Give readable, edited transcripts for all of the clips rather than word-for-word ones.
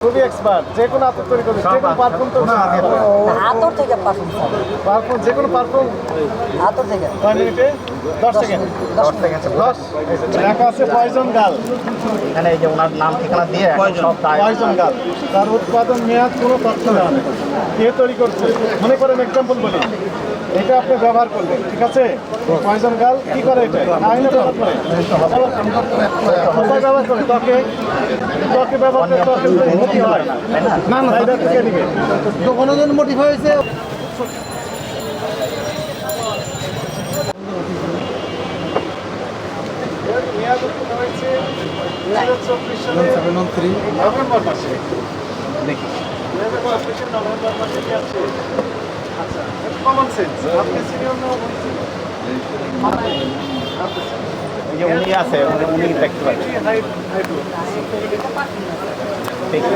খুবই এক্সপার্ট, যে কোনো আতর তৈরি করবে, যে কোনো পারফিউম তো আতর থেকে পারফিউম পারফিউম, যে কোনো পারফিউম আতর থেকে 5 মিনিটে 10 সেকেন্ড 10 সেকেন্ড 10 লেখা আছে পয়জন গাল। এখানে এই যে ওনার নাম ঠিকানা দিয়ে এখন সব পয়জন গাল, তার উৎপাদন মেয়াদ কোনো তথ্য দেওয়া নেই, কে তৈরি করছে। মনে করেন এক্সাম্পল বলি, এটা আপনি ব্যবহার করলেন, ঠিক আছে? পয়জন গাল কি করে? এটা আইনে ব্যবহার করে, কোথায় ব্যবহার করে? ত্বকে, ত্বকে ব্যবহার করে ত্বকে ক্ষতি হয় না, না এটা থেকে দিবে তো কোনো জন মোটিভ হয়েছে। মেয়াদ হয়েছে 2024 সালের নভেম্বর মাসে। দেখি 2024 নভেম্বর মাসে কি আছে? আচ্ছা, কমন সেন্স, আপনি সিনিয়র না এই যে উনি আছে উনি দেখতে পাচ্ছেন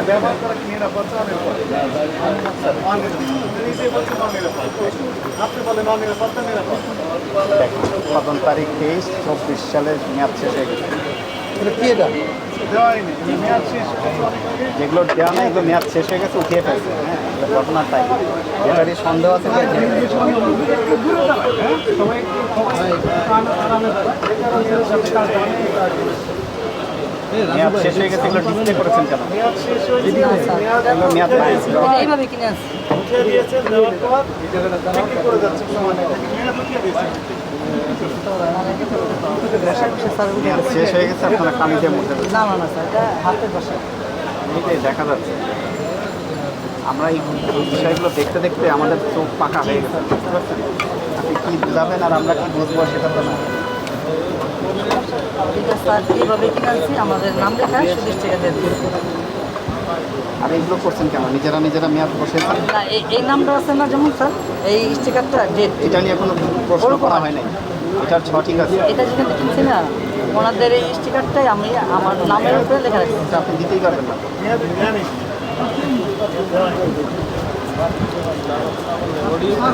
ব্যবহার করা কি নিরাপদ? আপনি বলেন অনিরাপদ না নিরাপদ? উৎপাদন তারিখ 23/24 সালের মেয়াদ শেষ হয়ে গেছে। কি এটা দেওয়া হয়নি, মেয়াদ শেষ। যেগুলো দেওয়া নেই এগুলো মেয়াদ শেষ হয়ে গেছে, উঠিয়ে ফেলছে। হ্যাঁ, ঘটনার তাই যেটারই সন্দেহ আছে মেয়াদ শেষ হয়ে গেছে, এগুলো ডিসপ্লে করেছেন কেন? মেয়াদ শেষ হয়েছে, এগুলো মেয়াদ নাই ছিল। এইভাবে কিনে আনছি। উঠিয়ে দিয়েছেন, দেওয়ার পর বিক্রি করে যাচ্ছে সমানে। মেয়াদ উঠিয়ে দিয়েছেন, মেয়াদ শেষ হয়ে গেছে, আপনারা কামিজের মধ্যে না না না স্যার, এটা হাতের বসে। এইটাই দেখা যাচ্ছে। আমরা এই বিষয়গুলো দেখতে দেখতে আমাদের চোখ পাকা হয়ে গেছে, বুঝতে পারছেন? আপনি কী বুঝাবেন আর আমরা কি বুঝবো সেটা তো না। এটা স্যার এইভাবে কিনে আনছি, আমাদের নাম লেখা 30 টাকা দিয়ে দিচ্ছি। আর এইগুলো করছেন কেন? নিজেরা নিজেরা মেয়াদ বসেছেন? না এই নামটা আছে না, যেমন স্যার এই স্টিকারটা ডেট, এটা নিয়ে কোনো প্রশ্ন করা হয় নাই, এটার ঠিক আছে। এটা যেখান থেকে কিনছি না, ওনাদের এই স্টিকারটাই আমি আমার নামের উপরে লেখা রাখছি। এটা আপনি দিতেই পারবেন না। মেয়াদ জানি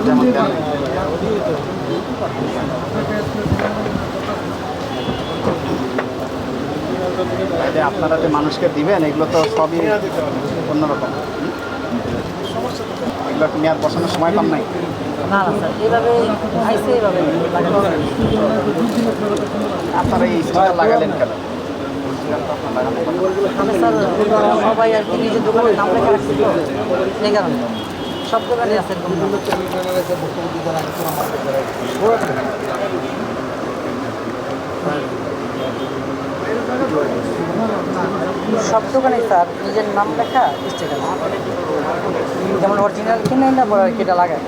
যেমন দেন। এই যে আপনারা যে মানুষকে দিবেন এগুলো তো সবই অন্যরকম। এগুলো কি মেয়াদ বসানোর সময় পান নাই? না না স্যার, এইভাবে আইসে এইভাবে লাগানো। আপনারা এই স্টিকার লাগালেন কেন? স্টিকার তো আপনার লাগানো কথা। আমি স্যার সবাই আর কি নিজের দোকানের নাম লেখা রাখছি তো, এই কারণে সব দোকানে আছে এরকম নাম। সব দোকানে স্যার নিজের নাম লেখা স্টিকার, যেমন অরিজিনাল কিনে না পরে আর কি এটা লাগায়,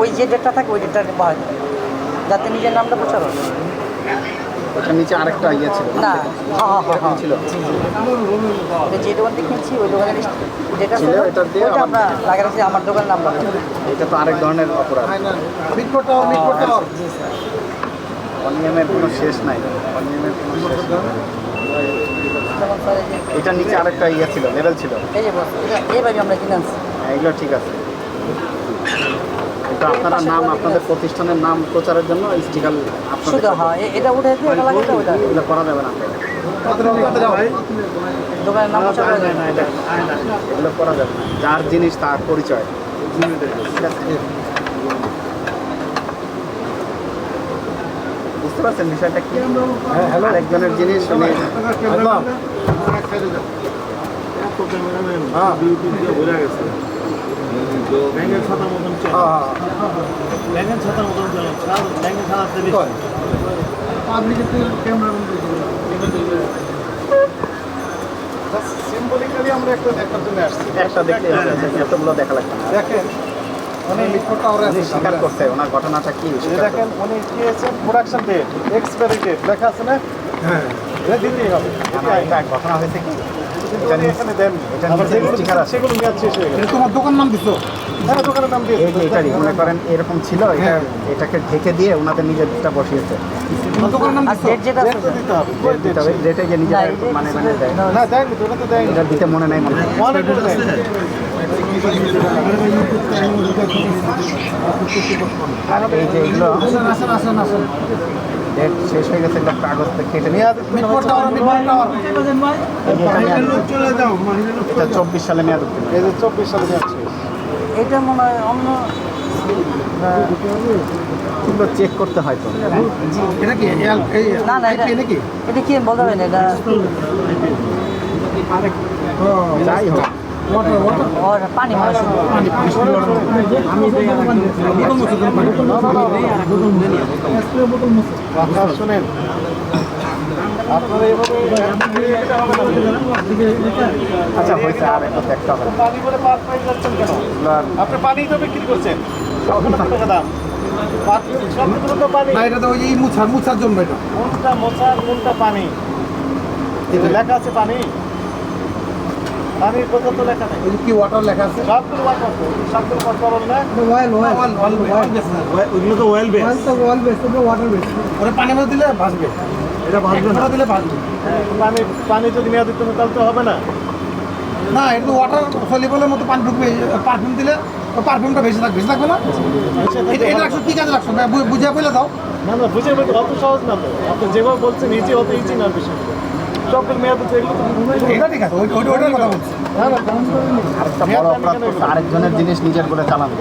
ওই যে ডেটটা থাকে ওই ডেটটা পাওয়া যায়, যাতে নিজের নামটা প্রচার হয়। ওটার নিচে আরেকটা ইয়ে ছিল না, হ্যাঁ হ্যাঁ হ্যাঁ ছিল। এটা যে দোকান থেকে কিনছি ওই দোকানের যেটা ছিল, ছিল এটা দিয়ে ওইটা আমরা লাগাচ্ছি আমার দোকানের নাম লাগাচ্ছি। এটা তো আরেক ধরনের অপরাধ। জি স্যার। অনিয়মের কোনো শেষ নাই, অনিয়মের কোনো শেষ নাই। যেমন স্যার এই যে এটার নিচে আরেকটা ইয়ে ছিল, লেভেল ছিল। এই যে বস, এটা এইভাবে আমরা কিনে আনছি। হ্যাঁ, এগুলো ঠিক আছে। এটা আপনারা নাম, আপনাদের প্রতিষ্ঠানের নাম প্রচারের জন্য স্টিকার আপনাদের শুধু হ্যাঁ এটা উঠে দিয়ে এটা লাগাতে ওইটা এগুলো করা যাবে না। দোকানের নাম প্রচার করা যায় না। এগুলো করা যাবে না। যার জিনিস তার পরিচয়। ঠিক আছে? বুঝতে পারছেন বিষয়টা কি? আরেকজনের জিনিস উনি ব্যাংকের ছাতার মতন ব্যাংকের ছাতার মতন ব্যাংকের ছাতাতে সিম্বলিক্যালি আমরা একটা দেখার জন্য আসছি। একটা দেখতে এতগুলো দেখা লাগবে না। দেখেন উনি উনি স্বীকার করছে ওনার ঘটনাটা কি স্বীকার করছে। দেখেন উনি দিয়েছেন প্রোডাকশন ডেট, এক্সপায়ারি ডেট লেখা আছে না? হ্যাঁ, এটা দিতেই হবে। এটা ঘটনা হয়েছে কি? কিন্তু উনি এখানে দেন, এটা আবার নিচে যেগুলো sticker আছে। সেগুলো মেয়াদ শেষ হয়ে গেছে। তোমার দোকান নাম দিছো? হ্যাঁ, দোকানের নাম দিয়ে এই যে এটারই মনে করেন এরকম ছিল, এটাকে ঢেকে দিয়ে ওনাদের নিজেরটা বসিয়েছে। তোমার দোকান নাম আর দিছো? ডেট যেটা আছে দিতে হবে। ওই date তবে রেটে যে নিজেরা না, এই যে- মানে দেয়, না দেয়নি তো, ওটা তো দেয়নি। এটা দিতে মনে নাই মনে হয়। মনে করে দেয়নি। আর এই যে এগুলো আসেন আসেন আসেন। ডেট শেষ হয়ে গেছে, এগুলো কাগজ কেটে নিয়ে মিটফোর্ড টাওয়ার চলে যাও। এটা 24 সালে মেয়াদ উত্তীর্ণ। এই যে 24 সালে যাচ্ছে, এটা মনে হয় অন্য এগুলো চেক করতে হয় তো। এটা কি না না এটা নাকি? এটা কি বলতে হবে না, এটা যাই হোক, ওর পানি মনে হয় শুধু। কথা শুনেন, আপনারা এভাবে আচ্ছা হয়েছে, আর এটা দেখতে হবে না। পানি বলে পাঁচ প্রাইস যাচ্ছেন কেন? আপনি পানি তো বিক্রি করছেন, কত টাকা দাম? সবগুলো তো পানি। না এটা তো ওই মুছার জন্য এটা কোনটা মোছার কোনটা পানি? লেখা আছে পানি, পানির কথা তো লেখা নেই। ওই যে কি ওয়াটার লেখা আছে সবগুলো ওয়াট করতে, সবগুলো কত বল না? ওইগুলো তো অয়েল বেস, অয়েল বেস তো ওয়াটার বেস। ওরে পানি মধ্যে দিলে ভাসবে, এটা ভাসবে না, দিলে ভাসবে পানি পানি যদি মেয়াদ দিতে তাহলে তো হবে না। না। এটা ওয়াটার সলিবলের মতো পানি ঢুকবে, পারফিউম দিলে পারফিউমটা বেশি থাকবে, বেশি থাকবে না। এটা রাখছো কি কাজে রাখছো বুঝিয়ে বলে দাও। না না, বুঝে বলতে অত সহজ না তো। আপনি যেভাবে বলছেন ইজি, অত ইজি না বিষয়। সবগুলো মেয়াদ দিতে এগুলো তো এটা ঠিক আছে, ওইটার কথা বলছি। না না, আরেকটা বড় অপরাধ করছে, আরেকজনের জিনিস নিজের বলে চালানো।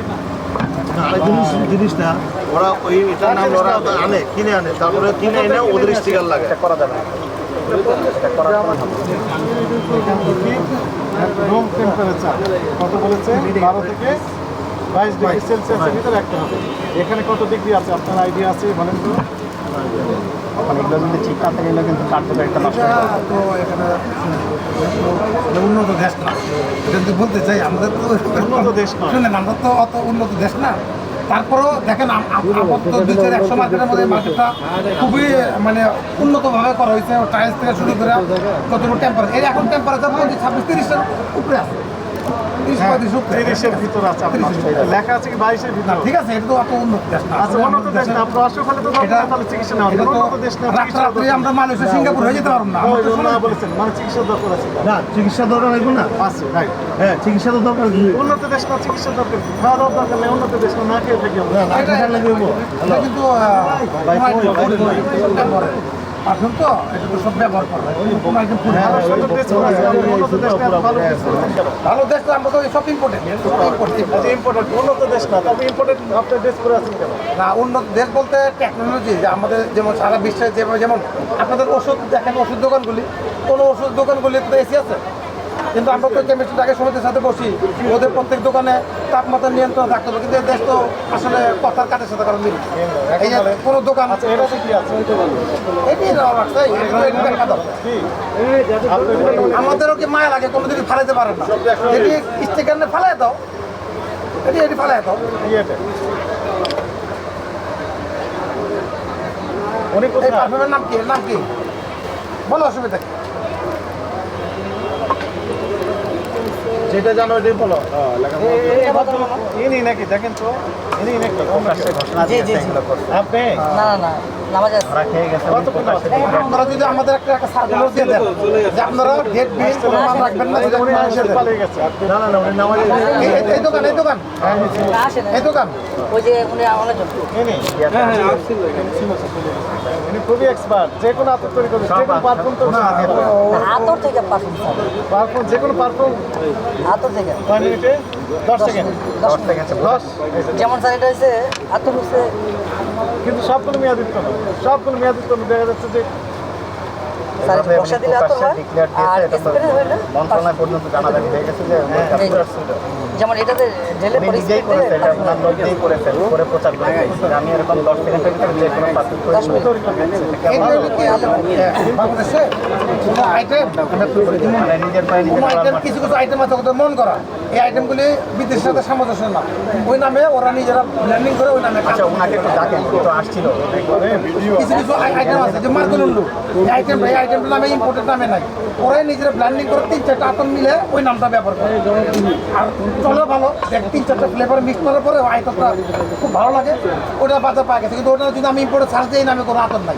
জিনিস না, ওরা ওই এটার নাম ওরা আনে, কিনে আনে, তারপরে কিনে এনে ওদের স্টিকার লাগে। এটা করা যাবে না। এটা করার কোনো হবে না। রুম টেম্পারেচার কত বলেছে? 12 থেকে 22 ডিগ্রি সেলসিয়াসের ভিতরে রাখতে হবে। এখানে কত ডিগ্রি আছে আপনার আইডিয়া আছে বলেন তো? এখন এগুলো যদি ঠিক না থাকে, এগুলো কিন্তু কার্যকারিতা নষ্ট হয়ে যাবে। তো এখানে এটা উন্নত দেশ না, এটা যদি বলতে চাই আমাদের তো উন্নত দেশ নয়। শুনেন আমরা তো অত উন্নত দেশ না। তারপরেও দেখেন আপাতত 200-100 মার্কেটের মধ্যে মার্কেটটা খুবই মানে উন্নতভাবে করা হয়েছে। টাইলস থেকে শুরু করে কতটুকু টেম্পারেচার, এর এখন টেম্পারেচার 26-30-30-এর উপরে আছে, 30-35 উপরে। 30-এর ভিতরে আছে আপনার, লেখা আছে কি 22-এর না ভিতরে? ঠিক আছে, এটা তো অত উন্নত দেশ না। আচ্ছা, উন্নত দেশ না, আপনার অসুখ হলে তো এটা তাহলে চিকিৎসা নেওয়া এটা হবে। তো উন্নত দেশ না, চিকিৎসা রাত্রে আমরা মালয়েশিয়া সিঙ্গাপুর হয়ে যেতে পারবো না। আমরা তো না বলেছেন, মানে চিকিৎসা দরকার আছে। না, চিকিৎসা দরকার লাগবে না। আছে, রাইট। হ্যাঁ, চিকিৎসা তো দরকার। উন্নত দেশ না, চিকিৎসা দরকার, খাওয়া দাওয়া দরকার নেই। উন্নত দেশ না খেয়ে থাকি আমরা। এটা কিন্তু পারফিউম তো এটা তো সব ব্যবহার করা হয়। কোনো একদম ফুড ভালো সুন্দর দেশ করা আছে, আমরা উন্নত দেশ না, ভালো দেশ করা আছে। ভালো দেশ তো আমরা তো সব ইম্পোর্টেন্ট আচ্ছা, ইম্পোর্টেন্ট উন্নত দেশ না, তবে ইম্পোর্টেন্ট আপনার দেশ করে আছেন কেন? না। উন্নত দেশ বলতে টেকনোলজি, যে আমাদের যেমন সারা বিশ্বে যেমন আপনাদের ওষুধ দেখেন, ওষুধ দোকানগুলি, কোনো ওষুধ দোকানগুলি তো এসি আছে, কিন্তু আমরা তো কেমিস্ট্রি আগে সমিতির সাথে বসি, ওদের প্রত্যেক দোকানে তাপমাত্রা নিয়ন্ত্রণ থাকতে হবে। কিন্তু এই দেশ তো আসলে কথার কাজের সাথে কারণ মিল। এই যে কোনো দোকান আচ্ছা, এটা কি আছে? এটি রাখছে, এটি দেখা দরকার। কি? আপনি বলেন, আমাদেরও কি মায়া লাগে, কোনো দিকে ফালাইতে পারে না। এটি স্টিকার নিয়ে ফালাই দাও, এটি ফালাই দাও। ইয়েতে। উনি এই কোথায়? পারফিউমের নাম কি? এর নাম কি বলো, অসুবিধা কি? যেটা জানো এটাই বলো। ইনি নাকি, দেখেন তো, ইনি নাকি? প্রকাশ্যে ঘোষণা জি, জি, দিয়েছে জি। এগুলো করতে। আপনি? না না না, নামাজ আছে। ওরা খেয়ে গেছে, উনি প্রকাশ্যে আপনারা যদি আমাদের একটা সার্কুলার দিয়ে দেন যে আপনারা গেট বিল কোনো মাল রাখবেন না, যদি উনি আপনারা মানুষের এসে দেন। পালিয়ে গেছে। না না না, উনি নামাজে এই দোকান আসেন এই দোকান ওই যে উনি আমাদের জন্য ইনি ইনি খুবই এক্সপার্ট, যে কোনো আতর তৈরি করবে, যে কোনো পারফিউম তো আতর থেকে পারফিউম স্যার, পারফিউম, যে কোনো পারফিউম। আতর থেকে 1 মিনিটে 10 সেকেন্ড। 10 করতে গেছে। 10। যেমন স্যার এটা হচ্ছে আতর হচ্ছে কিন্তু সবগুলো মেয়াদিত্ব না, সবগুলো মেয়াদিত্ব না। দেখা যাচ্ছে যে স্যার এভাবে বসা উনি দিলে আতর প্রকাশ্যে হয়, declare আর দিয়েছে, এটা তো স্প্রে হইলে মন্ত্রণালয় পর্যন্ত জানাজানি হয়ে গেছে যে এই যে, যেমন এটাতে ঢেলে উনি পরে নিজেই স্প্রে করেছে, এটা দিলে ওনার লোক দিয়েই করেছেন, করে প্রচার করেছেন। আমি এরকম 10 সেকেন্ডের ভিতরে যে কোনো পারফিউম তৈরি করি। তৈরি করবে। এই যে কি বাংলাদেশে কোনো আইটেম, মানে নিজের পায়ে নিজে কোনো করার আইটেম, মাধ্যমে। কিছু কিছু আইটেম আছে ওদের মন করা, এই আইটেমগুলি বিদেশের সাথে সামঞ্জস্য না, ওই নামে ওরা নিজেরা ব্ল্যান্ডিং করে ওই নামে কাজ আচ্ছা, করে। ওনাকে একটু ডাকেন, উনি তো আসছিল। কিছু কিছু আইটেম আছে যে মার্কেলুল্লু, এই আইটেমটার নামে ইম্পোর্টেড নামে নাই, ওরাই নিজেরা ব্ল্যান্ডিং করে 3-4টা আতর মিলে ওই নামটা ব্যবহার করে। আর চলে ভালো, দেখ 3-4টা ফ্লেভার মিক্স করার পরে ওই আইটেমটা খুব ভালো লাগে, ওটা বাজার পাওয়া গেছে। কিন্তু ওটা যদি আমি ইম্পোর্টে ছাড় দিই, নামে কোনো আতর নাই,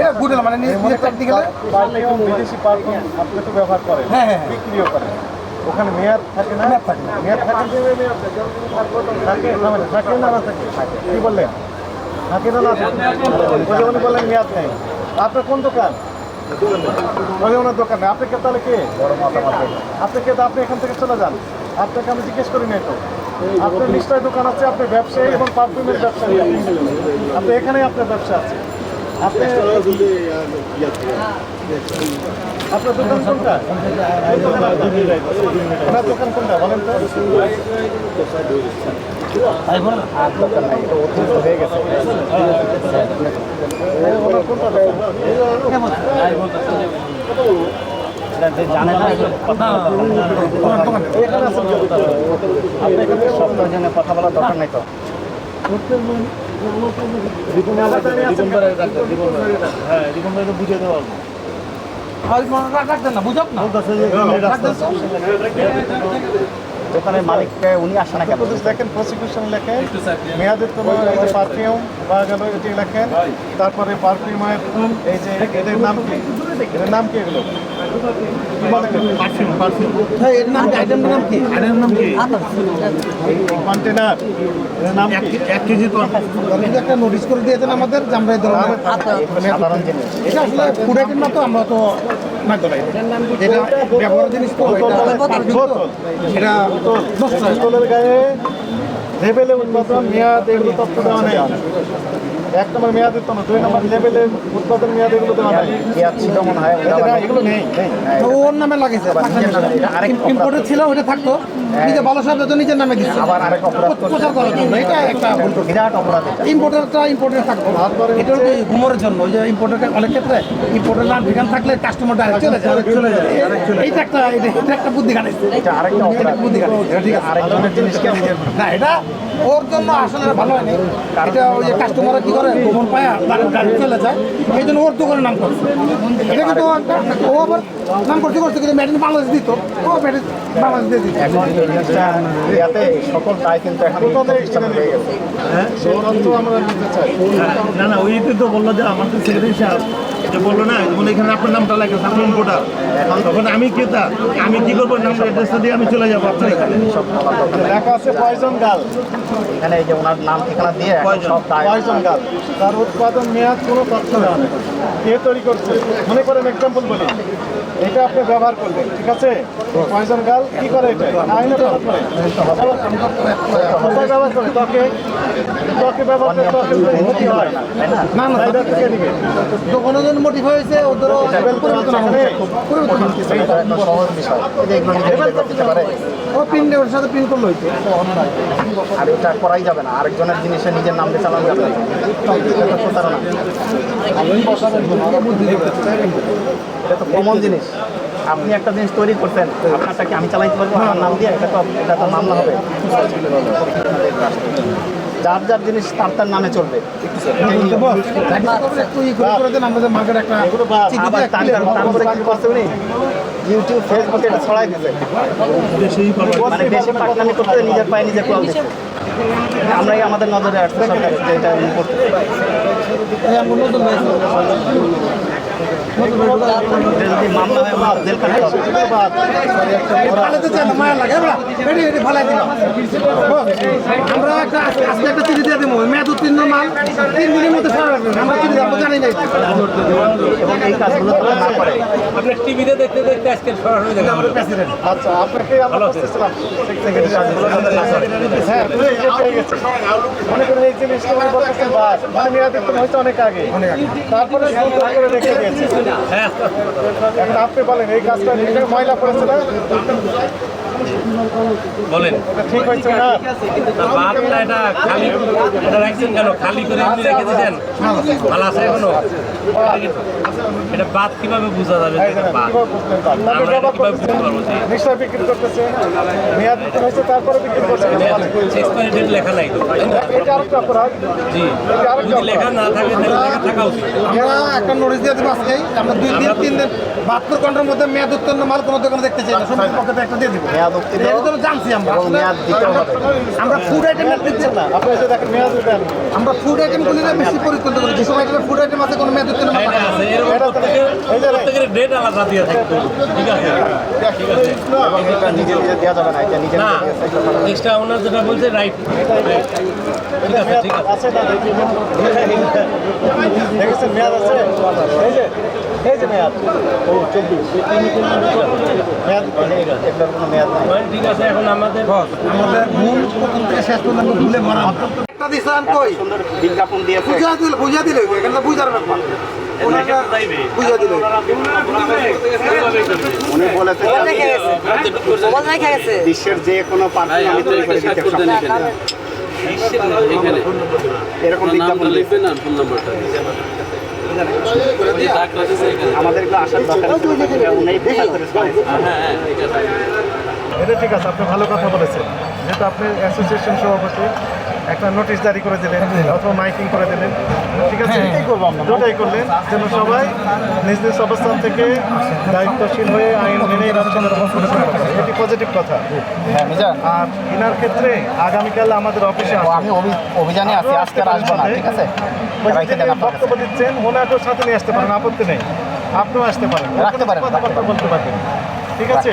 এটা গুড না, মানে নিজের প্র্যাকটিক্যালে। পারফিউম, বিদেশি পারফিউম আপনি তো ব্যবহার করেন, হ্যাঁ, হ্যাঁ। বিক্রিও করেন। ওখানে মেয়াদ থাকে না? মেয়াদ থাকে না। মেয়াদ থাকে থাকে না, না থাকে? কি বললেন? কিনে না আছে ওই যে উনি বললেন মেয়াদ নেই আপনার কোন দোকান ওই ওনার দোকানে আপনি কে তাহলে কে আপনি কে আপনি এখান থেকে চলে যান আপনাকে আমি জিজ্ঞেস করি নাই তো আপনার নিশ্চয় দোকান আছে আপনি ব্যবসায়ী এবং পারফিউমের ব্যবসায়ী আপনি এখানেই আপনার ব্যবসা আছে আপনি আপনার দোকান কোনটা আপনার দোকান কোনটা বলেন তো হয়ে গেছে ওনার কোনটা জানেন না এখানে আছেন আপনি এখানে সপ্তাহের জন্য কথা বলার দরকার নাই তো বুঝে দেওয়া রাখতেন না বুঝাব না দোকানের মালিককে উনি আসে না কেন লেখেন প্রসিকিউশন লেখেন মেয়াদের তোমার এই যে পারফিউম বা গেল এটি লেখেন তারপরে পারফিউমের এই যে এদের নাম কি এদের নাম কি এগুলো এর নাম কি আইটেমটার নাম কি কন্টেনার এদের নাম কি 1 কেজি তো আপনি যদি একটা নোটিশ করে দিয়েছেন আমাদের যে আমরা এই ধরনের সাধারণ জিনিস এটা আসলে ফুড আইটেম না তো আমরা তো না তো এটা ব্যবহারের জিনিস তো এটা নষ্ট হয় বোতলের গায়ে লেবেলে উৎপাদন মেয়াদ এগুলো তথ্য দেওয়া নেই 1 নম্বর মেয়াদ দিত না 2 নম্বর লেবেলে উৎপাদন মেয়াদ এগুলো দেওয়া নেই পেঁয়াজ ছিল মনে হয় এগুলো নেই তো ওর নামে লাগিয়েছে ইম্পোর্টেড ছিল ওটা থাকতো নিজে ভালো শব্দ তো নিজের নামে দিচ্ছে আবার আরেক অপরাধ প্রচার করার জন্য এটা একটা ভুল করছে। বিরাট অপরাধ এটা। ইম্পোর্টারটা ইম্পোর্টার থাকতো এটা হলো ঘুমোরের জন্য ওই যে ইম্পোর্টার অনেক ক্ষেত্রে ইম্পোর্টার নাম ঠিকানা থাকলে কাস্টমার ডাইরেক্ট চলে যায় এইটা একটা বুদ্ধি খাটাইছে এটা আরেকটা অপরাধ বুদ্ধি খাটাইছে এটা ঠিক আছে আরেকজনের জিনিসকে নিজের না এটা ওর জন্য আসলে ভালো হয়নি এটা ওই যে কাস্টমাররা কি করে গোপন পায়া ডাইরেক্ট চলে যায় এই জন্য ওর দোকানের নাম করছে এটা কিন্তু ও আবার নাম করতে কিন্তু মেডিন বাংলাদেশ দিত ও মেডিন বাংলাদেশ দিয়ে দিত এখন এই জিনিসটা ইয়াতে সকল দায় কিন্তু এখন প্রতিষ্ঠানে হয়ে গেছে সেই তথ্য আমরা নিতে চাই না না ওই তো বললো যে আমাদের সেক্রেটারি সাহেব যে বললো না যেমন এখানে আপনার নামটা লাগে আপনি ইম্পোর্টার তখন আমি ক্রেতা আমি কি করবো নামটা অ্যাড্রেসটা দিয়ে আমি চলে যাবো আপনার এখানে সব খাবার দরকার নেই। লেখা আছে পয়জন গাল এখানে এই যে ওনার নাম ঠিকানা দিয়ে এখন সব দায় পয়জন গাল তার উৎপাদন মেয়াদ কোনো তথ্য দেওয়া নেই কে তৈরি করছে মনে করেন এক্সাম্পল বলি এটা আপনি ব্যবহার করবেন ঠিক আছে পয়জন গাল কি করে এটা আইনে ব্যবহার করে কোথায় ব্যবহার করে ত্বকে ব্যবহার করে ত্বকের ক্ষতি হয় তাই না না না ফায়দা থেকে নিবে যখন ওদের মোটিভ হয়েছে ওদেরও পরিবর্তন হবে পরিবর্তন হবে। এটা একটা সহজ বিষয় এই যে এগুলো নিজে নিজে করতে পারে ও পিন ওর সাথে পিন করলো হইতো আর এটা করাই যাবে না আরেকজনের জিনিসে নিজের নাম দিয়ে চালানো যাবে না এটা তো প্রতারণা এটা তো কমন জিনিস আপনি একটা জিনিস তৈরি করছেন আপনারটা কি আমি চালাইতে পারবো আমার নাম দিয়ে এটা তো মামলা হবে যার যার জিনিস তার তার নামে চলবে একটু ই করে দেন আমাদের মার্কেট একটা এগুলো বাদ চিঠি আবার দিয়ে তারপরে কি করছে উনি ইউটিউব ফেসবুকে এটা ছড়াই দিচ্ছে মানে বেশি পাকনামি করতে নিজের পায়ে নিজে কল দিচ্ছে আমরাই আমাদের নজরে আসছে সরকার যে এটা উনি করতে নতুন যদি মামলা হয় আমার জেল কাটতে হবে ফালাতে চাই না মায়া লাগে এটি ফালাই দিলাম আমরা একটা আজকে একটা চিঠি দিয়ে দেবো মেয়াদ উত্তীর্ণ মাল 3 দিনের মধ্যে সারা রাখবেন আমরা চিঠি আমরা জানি নাই এবং এই কাজগুলো তারা না করে আপনার টিভিতে দেখতে দেখতে আজকে সরাসরি দেখা আমাদের প্রেসিডেন্ট আচ্ছা আপনাকে আমরা বুঝতেছিলাম হ্যাঁ পেয়ে গেছে মনে করেন এই জিনিসটা উনি বলতেছেন বাস মানে মেয়াদের তো হয়তো অনেক আগে তারপরে সুন্দর করে রেখে দিয়েছে হ্যাঁ এখন আপনি বলেন এই কাজটা এখানে ময়লা পড়েছে না বলেন এটা ঠিক হয়েছে না বাদটা এটা খালি এটা রাখছেন কেন খালি করে এমনি রেখে দিয়েছেন ভালো আছে এখনো এটা বাদ কিভাবে বোঝা যাবে যে এই এটা জানেন, বাদ কিভাবে বুঝতেন তা? আপনি আমরা ব্যবহার কিভাবে করতেছেন, বুঝতে পারবো যে নিশ্চয় বিক্রি করতেছে মেয়াদ দিতে হয়েছে তারপরে বিক্রি করছে এক্সপায়ারি ডেট লেখা নাই তো তাই না? এটা আরেকটা অপরাধ জি এটা আরেকটা যদি লেখা অপরাধ না থাকে তাহলে লেখা থাকা উচিত আমরা একটা নোটিশ দিয়ে দেবো আজকেই আমরা 2 দিন 3 দিন 72 ঘন্টার মধ্যে মেয়াদ উত্তীর্ণ মাল কোনো দোকানে দেখতে চাই না সব পকেটে একটা দিয়ে দিব মেয়াদ উত্তীর্ণ এটা তো জানছি আমরা এবং মেয়াদ দিতেও হবে আমরা ফুড আইটেমের দিচ্ছি না আপনি এসে দেখেন মেয়াদ দেন আমরা ফুড আইটেমগুলি বেশি পরিকল্পনা করি যেসব আইটেমের ফুড আইটেম আছে কোনো মেয়াদ উত্তীর্ণ মাল এটা আছে এর প্রত্যেকের ডেট আলাদা দিয়ে থাকতো ঠিক আছে ঠিক আছে এবং এটা নিজে নিজে দেওয়া যাবে না, এটা নিজে না নিজে দিয়ে signature করা এক্সট্রা ওনার যেটা বলছে রাইট ঠিক আছে ঠিক আছে আছে না দেখি দেখেছেন মেয়াদ আছে এই যে মেয়াদ ও 24 মেয়াদ এটার কোনো মেয়াদ নাই। ঠিক আছে এখন আমাদের আমাদের ভুল প্রথম থেকে শেষ পর্যন্ত ভুলে ভরা একটা দিছেন কই সুন্দর বিজ্ঞাপন দিয়েছে। বুঝা দিলে এখানে বুঝার ব্যাপার ওনাটা বুঝা দিলে উনি বলেছেন বিশ্বের যে কোনো পারফিউম আমি তৈরি করে দিতে পারবো। এরকম বিজ্ঞাপন দিয়েছে। আমাদের এগুলো আসার দরকার ছিল না, উনি প্রচার করে শোনাইছে। এটা ঠিক আছে, আপনি ভালো কথা বলেছেন। যেহেতু আপনি অ্যাসোসিয়েশন সভাপতি, একটা নোটিশ জারি করে দিলেন অথবা মাইকিং করে দিলেন, ঠিক আছে, দুটাই করলেন যেন সবাই নিজ নিজ অবস্থান থেকে দায়িত্বশীল হয়ে আইন মেনে রাষ্ট্রের রকম পরিচালনা করে। এটি পজিটিভ কথা। আর ইনার ক্ষেত্রে আগামীকাল আমাদের অফিসে আমি অভিযানে আছি, আজকে আর আসবো না, ঠিক আছে? রাইখে দেন আপনার কাছে। বক্তব্য দিচ্ছেন, ওনাকেও সাথে নিয়ে আসতে পারেন, আপত্তি নেই। আপনিও আসতে পারেন, রাখতে পারেন, কথাবার্তা বলতে পারবেন, ঠিক আছে?